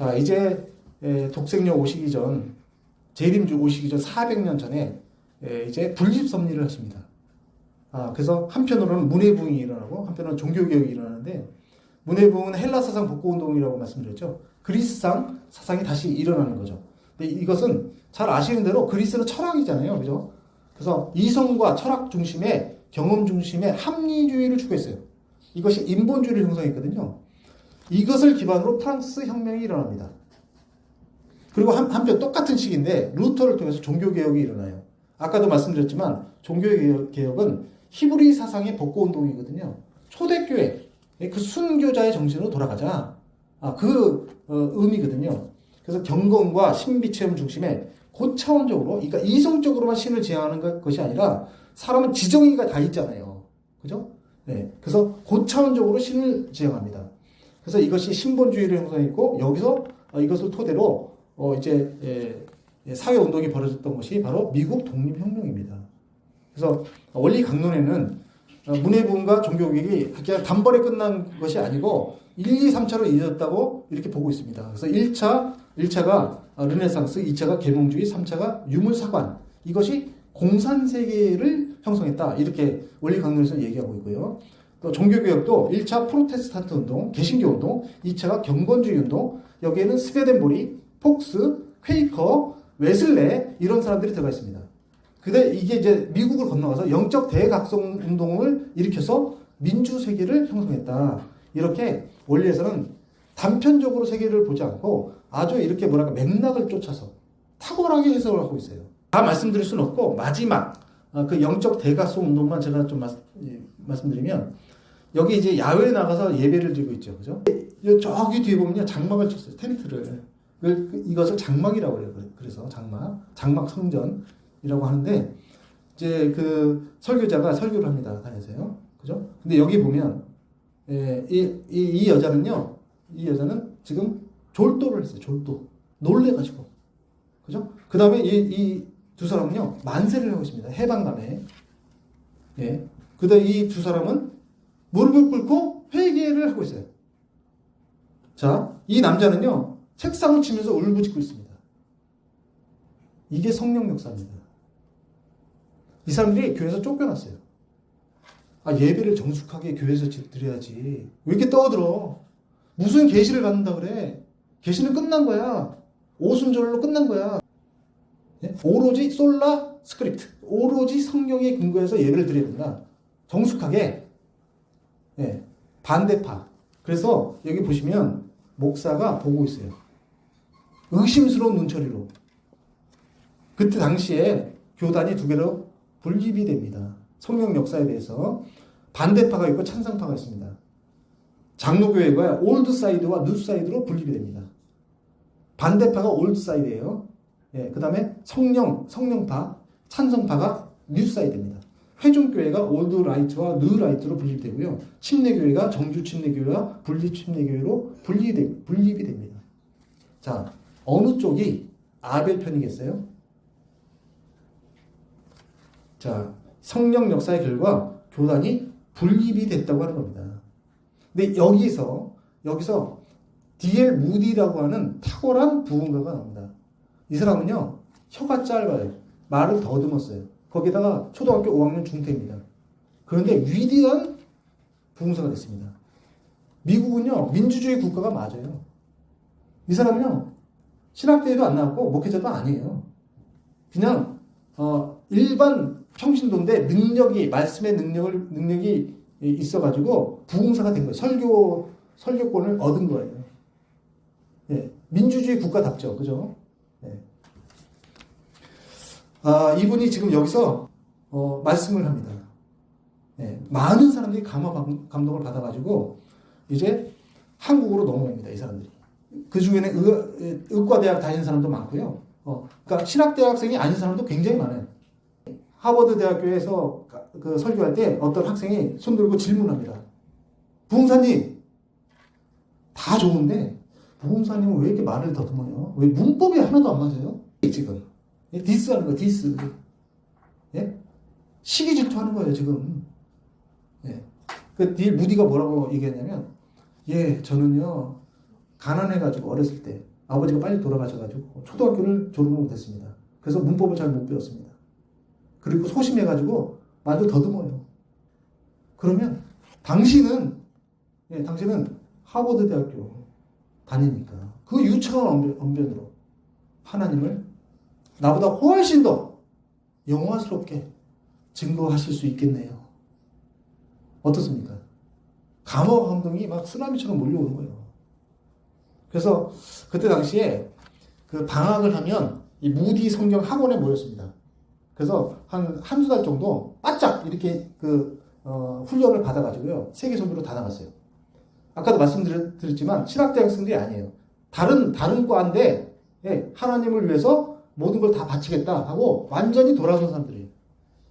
자, 이제 독생녀 오시기 전, 재림주 오시기 전 400년 전에 이제 분립섭리를 하십니다. 그래서 한편으로는 문해부흥이 일어나고 한편으로는 종교개혁이 일어나는데, 문해부흥은 헬라 사상 복고운동이라고 말씀드렸죠. 그리스상 사상이 다시 일어나는 거죠. 근데 이것은 잘 아시는 대로 그리스는 철학이잖아요. 그죠? 그래서 이성과 철학 중심의, 경험 중심의 합리주의를 추구했어요. 이것이 인본주의를 형성했거든요. 이것을 기반으로 프랑스 혁명이 일어납니다. 그리고 한편 똑같은 시기인데 루터를 통해서 종교개혁이 일어나요. 아까도 말씀드렸지만 종교개혁은 히브리 사상의 복고운동이거든요. 초대교회, 그 순교자의 정신으로 돌아가자. 의미거든요. 그래서 경건과 신비체험 중심의 고차원적으로, 그러니까 이성적으로만 신을 지향하는 것이 아니라 사람은 지정의가 다 있잖아요. 그죠? 네. 그래서 고차원적으로 신을 지향합니다. 그래서 이것이 신본주의를 형성했고, 여기서 이것을 토대로 이제 사회운동이 벌어졌던 것이 바로 미국 독립혁명입니다. 그래서 원리 강론에는 문해부흥과 종교개혁이 그냥 단번에 끝난 것이 아니고 1, 2, 3차로 이어졌다고 이렇게 보고 있습니다. 그래서 1차가 르네상스, 2차가 계몽주의, 3차가 유물사관, 이것이 공산세계를 형성했다, 이렇게 원리 강론에서 얘기하고 있고요. 또 종교개혁도 1차 프로테스탄트 운동, 개신교 운동, 2차가 경건주의 운동, 여기에는 스웨덴보리, 폭스, 퀘이커, 웨슬레, 이런 사람들이 들어가 있습니다. 근데 이게 이제 미국을 건너가서 영적 대각성 운동을 일으켜서 민주세계를 형성했다. 이렇게 원리에서는 단편적으로 세계를 보지 않고 아주 이렇게 맥락을 쫓아서 탁월하게 해석을 하고 있어요. 다 말씀드릴 수는 없고, 마지막 그 영적 대각성 운동만 제가 좀 말씀드리면, 여기 이제 야외에 나가서 예배를 드리고 있죠. 그죠? 저기 뒤에 보면요, 장막을 쳤어요. 텐트를. 이것을 장막이라고 해요. 그래서 장막 성전이라고 하는데, 이제 그 설교자가 설교를 합니다. 다녀서요. 그죠? 근데 여기 보면, 이 여자는 지금 졸도를 했어요. 졸도. 놀래가지고. 그죠? 그 다음에 이 두 사람은요, 만세를 하고 있습니다. 해방감에. 예. 그 다음에 이 두 사람은 무릎을 꿇고 회개를 하고 있어요. 자, 이 남자는요, 책상을 치면서 울부짖고 있습니다. 이게 성령 역사입니다. 이 사람들이 교회에서 쫓겨났어요. 예배를 정숙하게 교회에서 드려야지. 왜 이렇게 떠들어? 무슨 계시를 받는다 그래? 계시는 끝난 거야. 오순절로 끝난 거야. 예? 오로지 솔라 스크립트, 오로지 성경에 근거해서 예배를 드려야 된다. 정숙하게. 예. 반대파. 그래서 여기 보시면 목사가 보고 있어요. 의심스러운 눈초리로. 그때 당시에 교단이 두 개로 분립이 됩니다. 성경 역사에 대해서 반대파가 있고 찬성파가 있습니다. 장로교회가 올드 사이드와 뉴 사이드로 분립이 됩니다. 반대파가 올드 사이드예요. 예, 그 다음에 성령파, 찬성파가 뉴 사이드입니다. 회중교회가 올드 라이트와 뉴 라이트로 분립되고요. 침례교회가 정주 침례교회와 분립 침례교회로 분립이 됩니다. 자, 어느 쪽이 아벨 편이겠어요? 자, 성령 역사의 결과 교단이 분립이 됐다고 하는 겁니다. 근데 여기서 D.L. 무디라고 하는 탁월한 부흥가가 나옵니다. 이 사람은요, 혀가 짧아요. 말을 더듬었어요. 거기다가 초등학교 5학년 중퇴입니다. 그런데 위대한 부흥사가 됐습니다. 미국은요, 민주주의 국가가 맞아요. 이 사람은요, 신학대회도 안 나왔고 목회자도 아니에요. 그냥 일반 평신도인데 말씀의 능력이 있어가지고 부흥사가 된 거예요. 설교권을 얻은 거예요. 예, 민주주의 국가답죠, 그죠? 예. 이분이 지금 여기서 말씀을 합니다. 예, 많은 사람들이 감동을 받아가지고 이제 한국으로 넘어옵니다. 이 사람들이. 그 중에는 의과대학 다니는 사람도 많고요. 그러니까 신학대학생이 아닌 사람도 굉장히 많아요. 하버드 대학교에서 그 설교할 때 어떤 학생이 손 들고 질문합니다. 부흥사님, 다 좋은데 부흥사님은 왜 이렇게 말을 더듬어요? 왜 문법이 하나도 안 맞아요? 지금 디스하는 거예요. 디스. 예? 시기 질투하는 거예요. 지금. 예. 그 D.L. 무디가 뭐라고 얘기했냐면, 저는요 가난해가지고 어렸을 때 아버지가 빨리 돌아가셔가지고 초등학교를 졸업을 못했습니다. 그래서 문법을 잘 못 배웠습니다. 그리고 소심해가지고 말도 더듬어요. 그러면 당신은 하버드 대학교 다니니까 그 유창한 언변으로 하나님을 나보다 훨씬 더 영화스럽게 증거하실 수 있겠네요. 어떻습니까? 감화 감동이 막 쓰나미처럼 몰려오는 거예요. 그래서 그때 당시에 그 방학을 하면 이 무디 성경 학원에 모였습니다. 그래서 한두 달 정도 바짝 이렇게 훈련을 받아가지고요. 세계 선교로 다 나갔어요. 아까도 말씀드렸지만 신학대 학생들이 아니에요. 다른 과인데, 예, 하나님을 위해서 모든 걸 다 바치겠다 하고 완전히 돌아선 사람들이에요.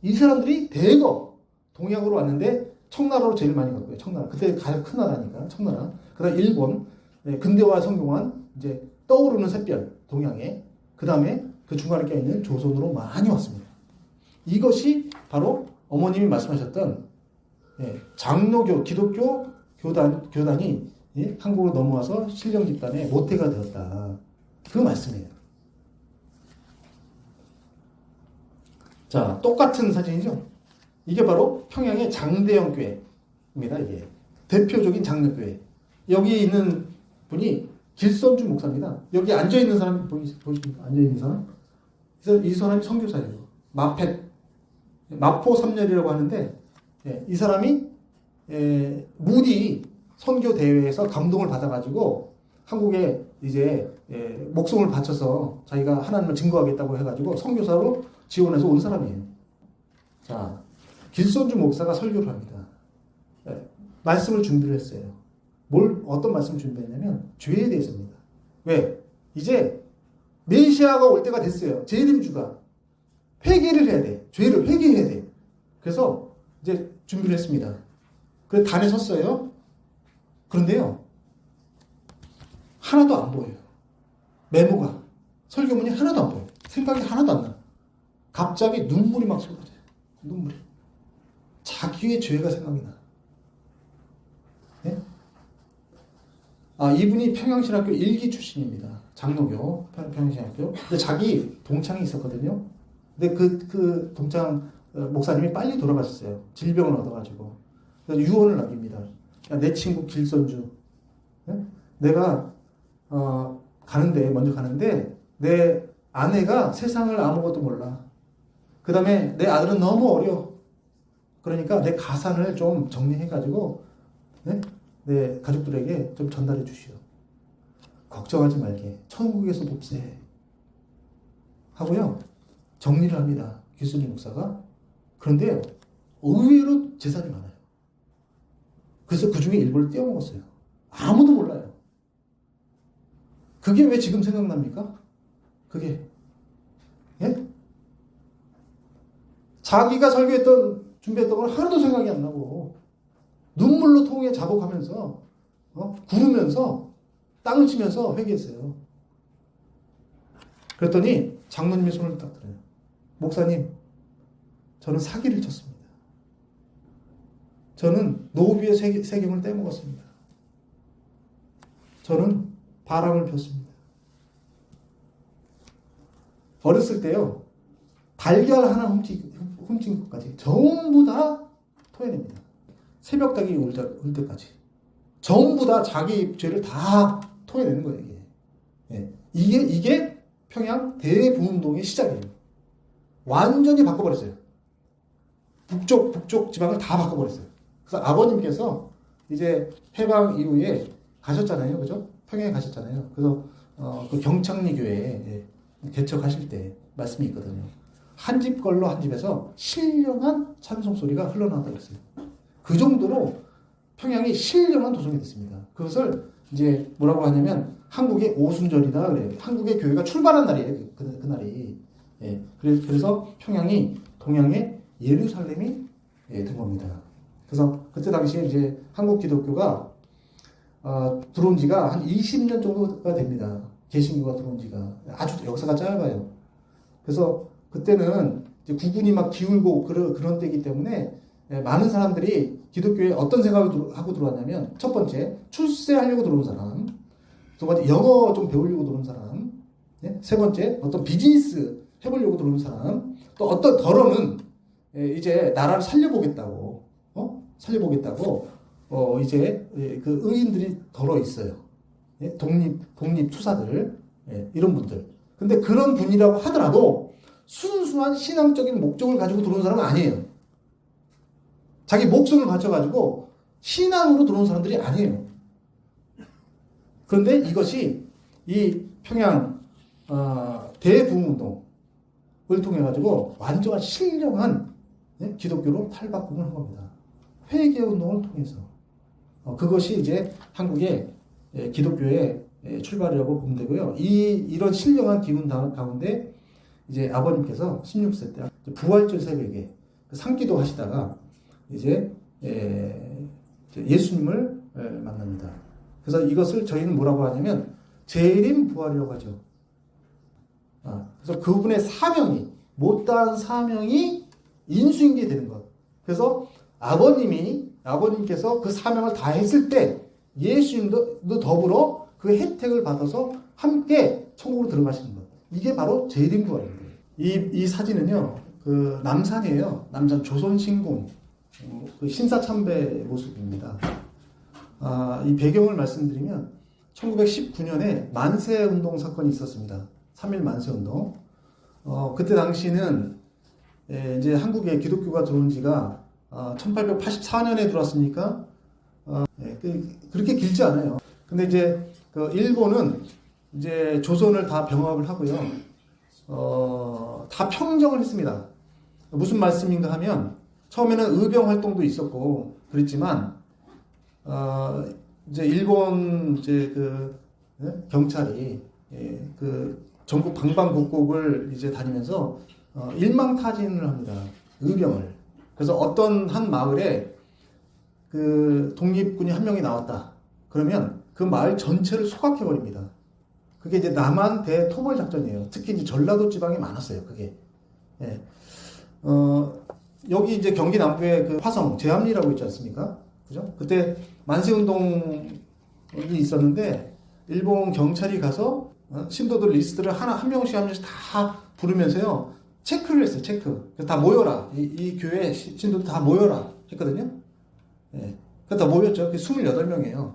이 사람들이 대거 동양으로 왔는데 청나라로 제일 많이 갔고요. 청나라. 그때 가장 큰 나라니까 청나라. 그다음 일본, 예, 근대화 성공한 이제 떠오르는 샛별 동양에. 그다음에 그 중간에 껴있는 조선으로 많이 왔습니다. 이것이 바로 어머님이 말씀하셨던, 예, 장로교 기독교 교단이, 예, 한국으로 넘어와서 신령 집단의 모태가 되었다. 그 말씀이에요. 자, 똑같은 사진이죠. 이게 바로 평양의 장대영 교회입니다. 이게 대표적인 장로교회. 여기 있는 분이 길선주 목사입니다. 여기 앉아 있는 사람 보이십니까? 앉아 있는 사람. 그래서 이 사람이 선교사예요. 마포 삼렬이라고 하는데, 예, 이 사람이, 예, 무디 선교 대회에서 감동을 받아가지고 한국에 이제, 예, 목숨을 바쳐서 자기가 하나님을 증거하겠다고 해가지고 선교사로 지원해서 온 사람이에요. 자, 길선주 목사가 설교를 합니다. 예, 말씀을 준비를 했어요. 어떤 말씀을 준비했냐면 죄에 대해서입니다. 왜? 이제 메시아가 올 때가 됐어요. 재림주가 회개를 해야 돼. 죄를 회개해야 돼. 그래서 이제 준비를 했습니다. 그래서 단에 섰어요. 그런데요, 하나도 안 보여요. 메모가, 설교문이 하나도 안 보여요. 생각이 하나도 안 나. 갑자기 눈물이 막 쏟아져요. 눈물이. 자기의 죄가 생각이 나. 네? 아, 이분이 평양신학교 1기 출신입니다. 장로교, 평양신학교. 근데 자기 동창이 있었거든요. 근데 그 동창 목사님이 빨리 돌아가셨어요. 질병을 얻어가지고. 그래서 유언을 남깁니다. 야, 내 친구 길선주. 네? 내가, 먼저 가는데, 내 아내가 세상을 아무것도 몰라. 그 다음에 내 아들은 너무 어려. 그러니까 내 가산을 좀 정리해가지고, 네? 내 가족들에게 좀 전달해 주시오. 걱정하지 말게. 천국에서 돕세. 하고요. 정리를 합니다. 길선주 목사가. 그런데 의외로 재산이 많아요. 그래서 그 중에 일부를 떼어먹었어요. 아무도 몰라요. 그게 왜 지금 생각납니까? 그게. 예? 자기가 준비했던 걸 하나도 생각이 안 나고, 눈물로 통에 자복하면서, 구르면서, 땅을 치면서 회개했어요. 그랬더니 장로님이 손을 딱 들어요. 목사님, 저는 사기를 쳤습니다. 저는 노비의 세경을 떼먹었습니다. 저는 바람을 폈습니다. 어렸을 때요, 달걀 하나 훔친 것까지 전부 다 토해냅니다. 새벽닭이 울 때까지. 전부 다 자기 죄를 다 토해내는 거예요, 이게. 예. 이게 평양 대부운동의 시작이에요. 완전히 바꿔버렸어요. 북쪽 지방을 다 바꿔버렸어요. 그래서 아버님께서 이제 해방 이후에 가셨잖아요. 그죠? 평양에 가셨잖아요. 그래서, 그 경창리 교회에 개척하실 때 말씀이 있거든요. 한 집 걸로 한 집에서 신령한 찬송 소리가 흘러나왔다고 했어요. 그 정도로 평양이 신령한 도성이 됐습니다. 그것을 이제 뭐라고 하냐면 한국의 오순절이다 그래요. 한국의 교회가 출발한 날이에요. 그날이. 예. 그래서 평양이 동양의 예루살렘이, 예, 된 겁니다. 그래서 그때 당시에 이제 한국 기독교가 들어온 지가 한 20년 정도가 됩니다. 개신교가 들어온 지가 아주 역사가 짧아요. 그래서 그때는 이제 국군이 막 기울고 그런 때이기 때문에, 예, 많은 사람들이 기독교에 어떤 생각을 하고 들어왔냐면, 첫 번째, 출세하려고 들어온 사람, 두 번째, 영어 좀 배우려고 들어온 사람. 예? 세 번째, 어떤 비즈니스 해보려고 들어온 사람. 또 어떤 더러는 이제 나라를 살려보겠다고, 살려보겠다고, 이제 그 의인들이 더러 있어요. 예? 독립 투사들. 예, 이런 분들. 근데 그런 분이라고 하더라도 순수한 신앙적인 목적을 가지고 들어온 사람은 아니에요. 자기 목숨을 바쳐가지고 신앙으로 들어온 사람들이 아니에요. 그런데 이것이 이 평양 대부흥운동을 통해 가지고 완전한 신령한 기독교로 탈바꿈을 한 겁니다. 회개운동을 통해서. 그것이 이제 한국의 기독교의 출발이라고 보면 되고요. 이런 신령한 기운 가운데 이제 아버님께서 16세 때 부활절 새벽에 상기도 하시다가 이제 예수님을 만납니다. 그래서 이것을 저희는 뭐라고 하냐면 재림 부활이라고 하죠. 그래서 그분의 사명이 못다한 사명이 인수인계 되는 것. 그래서 아버님께서 그 사명을 다 했을 때 예수님도 더불어 그 혜택을 받아서 함께 천국으로 들어가시는 것. 이게 바로 재림 부활입니다. 이 사진은요, 그 남산이에요. 남산 조선신궁 그 신사참배 모습입니다. 이 배경을 말씀드리면 1919년에 만세운동 사건이 있었습니다. 3.1 만세운동. 그때 당시는 이제 한국에 기독교가 들어온 지가 1884년에 들어왔으니까 그렇게 길지 않아요. 근데 이제 그 일본은 이제 조선을 다 병합을 하고요. 다 평정을 했습니다. 무슨 말씀인가 하면 처음에는 의병 활동도 있었고 그랬지만 이제 일본 이제 그 경찰이 그 전국 방방곡곡을 이제 다니면서 일망타진을 합니다. 의병을. 그래서 어떤 한 마을에 그 독립군이 한 명이 나왔다. 그러면 그 마을 전체를 소각해 버립니다. 그게 이제 남한 대토벌 작전이에요. 특히 이제 전라도 지방에 많았어요. 그게. 예. 여기 이제 경기 남부에 그 화성 제암리라고 있지 않습니까? 그죠? 그때 만세운동이 있었는데 일본 경찰이 가서 신도들 리스트를 한 명씩 다 부르면서요 체크를 했어요. 체크. 그래서 다 모여라. 이 교회 신도들 다 모여라 했거든요. 예. 그래서 다 모였죠. 28명이에요.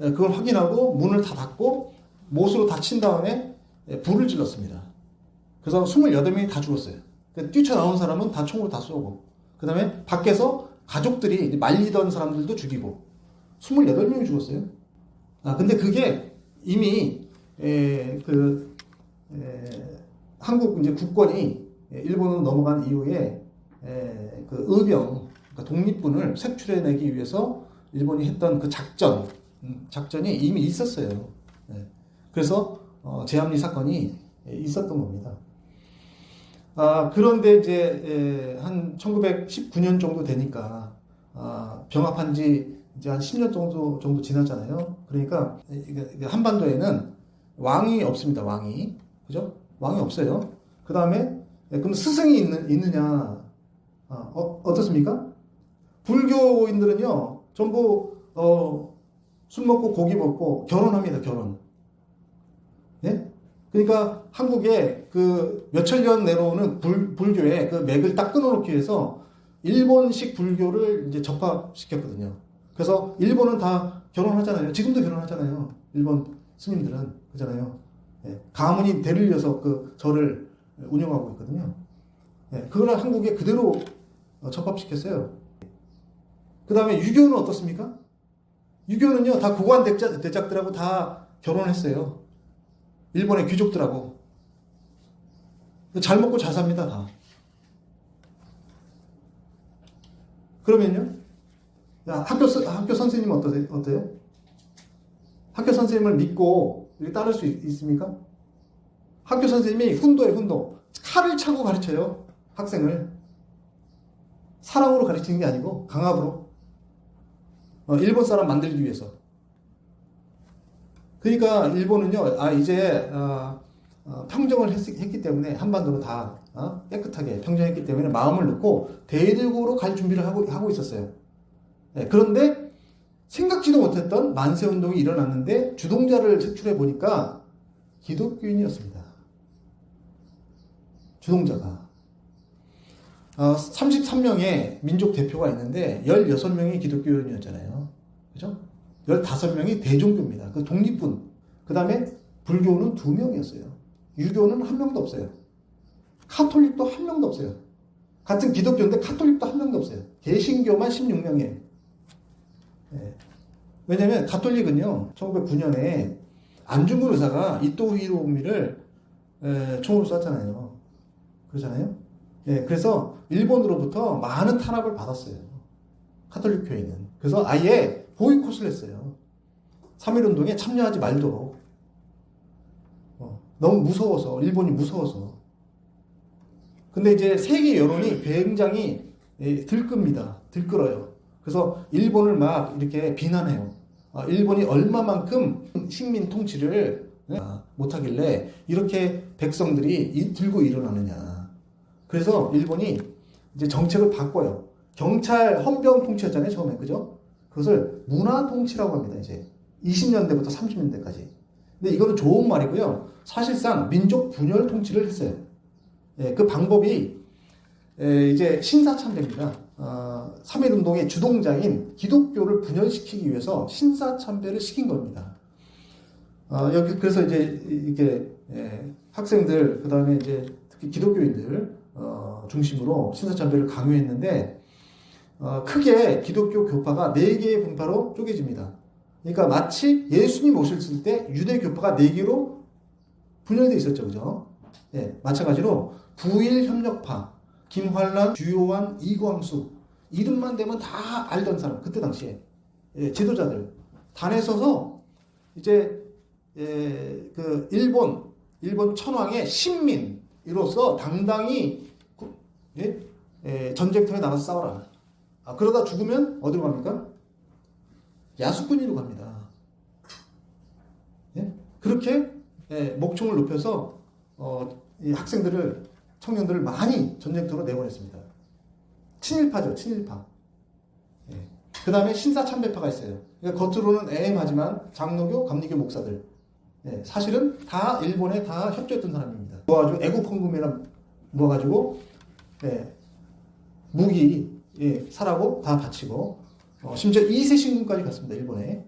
예, 그걸 확인하고 문을 다 닫고 못으로 다 친 다음에 불을 질렀습니다. 그래서 28명이 다 죽었어요. 뛰쳐나온 사람은 다 총으로 다 쏘고, 그 다음에 밖에서 가족들이 말리던 사람들도 죽이고, 28명이 죽었어요. 근데 그게 이미, 한국 이제 국권이 일본으로 넘어간 이후에, 그 의병, 그러니까 독립군을 색출해내기 위해서 일본이 했던 그 작전이 이미 있었어요. 그래서, 제암리 사건이 있었던 겁니다. 그런데 이제 한 1919년 정도 되니까 병합한 지 이제 한 10년 정도 지났잖아요. 그러니까 한반도에는 왕이 없습니다. 왕이. 그죠? 왕이 없어요. 그 다음에 그럼 스승이 있느냐? 어떻습니까? 불교인들은요 전부 술 먹고 고기 먹고 결혼합니다. 결혼. 네? 그러니까 한국에 그 몇천 년 내려오는 불교의 그 맥을 딱 끊어놓기 위해서 일본식 불교를 이제 접합시켰거든요. 그래서 일본은 다 결혼하잖아요. 지금도 결혼하잖아요. 일본 스님들은. 그잖아요. 예. 가문이 대를 이어서 그 절을 운영하고 있거든요. 예. 그걸 한국에 그대로 접합시켰어요. 그 다음에 유교는 어떻습니까? 유교는요, 다 고관 대작들하고 다 결혼했어요. 일본의 귀족들하고. 잘 먹고 잘 삽니다, 다. 그러면요? 학교 선생님은 어때요? 학교 선생님을 믿고 이렇게 따를 수 있습니까? 학교 선생님이 훈도예요, 훈도. 칼을 차고 가르쳐요, 학생을. 사랑으로 가르치는 게 아니고, 강압으로. 일본 사람 만들기 위해서. 그러니까 일본은요, 이제 평정을 했기 때문에 한반도로 다 깨끗하게 평정했기 때문에 마음을 놓고 대륙으로 갈 준비를 하고 있었어요. 네, 그런데 생각지도 못했던 만세운동이 일어났는데 주동자를 색출해 보니까 기독교인이었습니다. 주동자가. 33명의 민족 대표가 있는데 16명이 기독교인이었잖아요. 그죠? 15명이 대종교입니다. 그 독립군. 그 다음에 불교는 2명이었어요. 유교는 1명도 없어요. 카톨릭도 1명도 없어요. 같은 기독교인데 카톨릭도 1명도 없어요. 개신교만 16명이에요. 네. 왜냐면 가톨릭은요 1909년에 안중근 의사가 이토 히로부미를 총으로 쐈잖아요. 그렇잖아요. 예, 그래서 일본으로부터 많은 탄압을 받았어요. 가톨릭 교회는. 그래서 아예 보이콧을 했어요. 3.1운동에 참여하지 말도록. 너무 무서워서, 일본이 무서워서. 근데 이제 세계 여론이 굉장히 들끕니다. 들끓어요. 그래서 일본을 막 이렇게 비난해요. 일본이 얼마만큼 식민 통치를 못하길래 이렇게 백성들이 들고 일어나느냐. 그래서 일본이 이제 정책을 바꿔요. 경찰 헌병 통치였잖아요, 처음에. 그죠? 그것을 문화 통치라고 합니다, 이제. 20년대부터 30년대까지. 근데 이거는 좋은 말이고요. 사실상 민족 분열 통치를 했어요. 예, 그 방법이 이제 신사참배입니다. 3.1운동의 주동자인 기독교를 분열시키기 위해서 신사참배를 시킨 겁니다. 여기 그래서 이제 이게 학생들 그 다음에 이제 특히 기독교인들 중심으로 신사참배를 강요했는데 크게 기독교 교파가 4개의 분파로 쪼개집니다. 그러니까 마치 예수님 오셨을 때 유대 교파가 4개로 분열되어 있었죠, 그죠? 예, 마찬가지로 부일협력파, 김환란, 주요한, 이광수 이름만 대면 다 알던 사람 그때 당시에 지도자들 단에 서서 이제 그 일본 천황의 신민으로서 당당히 전쟁터에 나가서 싸워라. 그러다 죽으면 어디로 갑니까? 야수꾼이로 갑니다. 예? 그렇게 목총을 높여서 이 학생들을 청년들을 많이 전쟁터로 내보냈습니다. 친일파죠, 친일파. 그 다음에 신사참배파가 있어요. 그러니까 겉으로는 애매하지만 장로교, 감리교 목사들. 사실은 다 일본에 다 협조했던 사람입니다. 모아가지고 애국헌금이랑 모아가지고 무기 사라고 다 바치고 심지어 2세 신군까지 갔습니다. 일본에.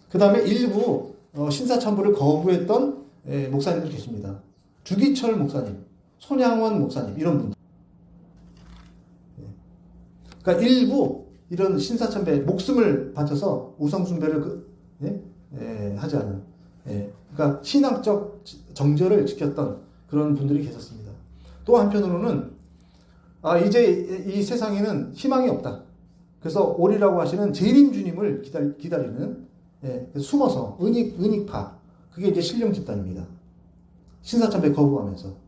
그 다음에 일부 신사참배를 거부했던 목사님들 계십니다. 주기철 목사님, 손양원 목사님 이런 분들. 그러니까 일부 이런 신사참배 목숨을 바쳐서 우상숭배를 하지 않은 그러니까 신앙적 정절을 지켰던 그런 분들이 계셨습니다. 또 한편으로는 이제 이 세상에는 희망이 없다. 그래서 오리라고 하시는 재림주님을 기다리는 숨어서 은익파 그게 이제 신령 집단입니다. 신사참배 거부하면서